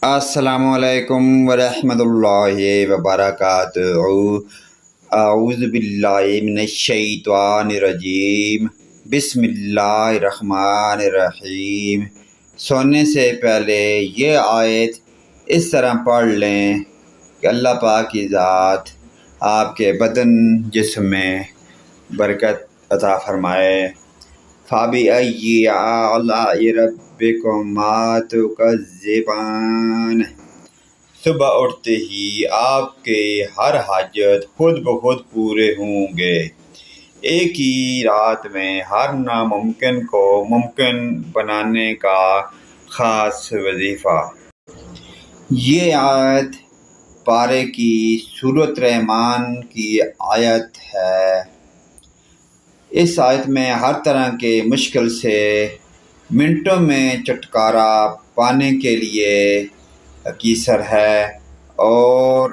السلام علیکم ورحمۃ اللہ وبرکاتہ۔ اعوذ باللہ من الشیطان الرجیم، بسم اللہ الرحمن الرحیم۔ سونے سے پہلے یہ آیت اس طرح پڑھ لیں کہ اللہ پاک کی ذات آپ کے بدن جسم میں برکت عطا فرمائے۔ فَبِأَيِّ آلَاءِ رَبِّكُمَا تُكَذِّبَانِ۔ صبح اٹھتے ہی آپ کے ہر حاجت خود بخود پورے ہوں گے۔ ایک ہی رات میں ہر ناممکن کو ممکن بنانے کا خاص وظیفہ۔ یہ آیت پارے کی سورۃ رحمان کی آیت ہے۔ اس آیت میں ہر طرح کے مشکل سے منٹوں میں چھٹکارا پانے کے لیے کیسر ہے، اور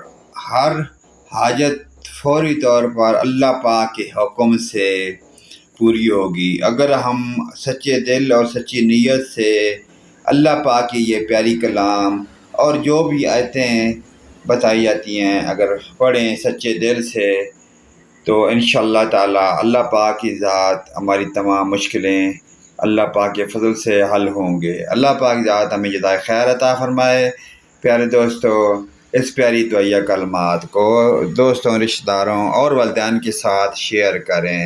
ہر حاجت فوری طور پر اللہ پاک کے حکم سے پوری ہوگی اگر ہم سچے دل اور سچی نیت سے اللہ پاک کی یہ پیاری کلام اور جو بھی آیتیں بتائی جاتی ہیں اگر پڑھیں سچے دل سے، تو انشاءاللہ تعالی اللہ پاک کی ذات ہماری تمام مشکلیں اللہ پاک کے فضل سے حل ہوں گے۔ اللہ پاک ذات ہمیں جزائے خیر عطا فرمائے۔ پیارے دوستو، اس پیاری دعائیہ کلمات کو دوستوں، رشتہ داروں اور والدین کے ساتھ شیئر کریں۔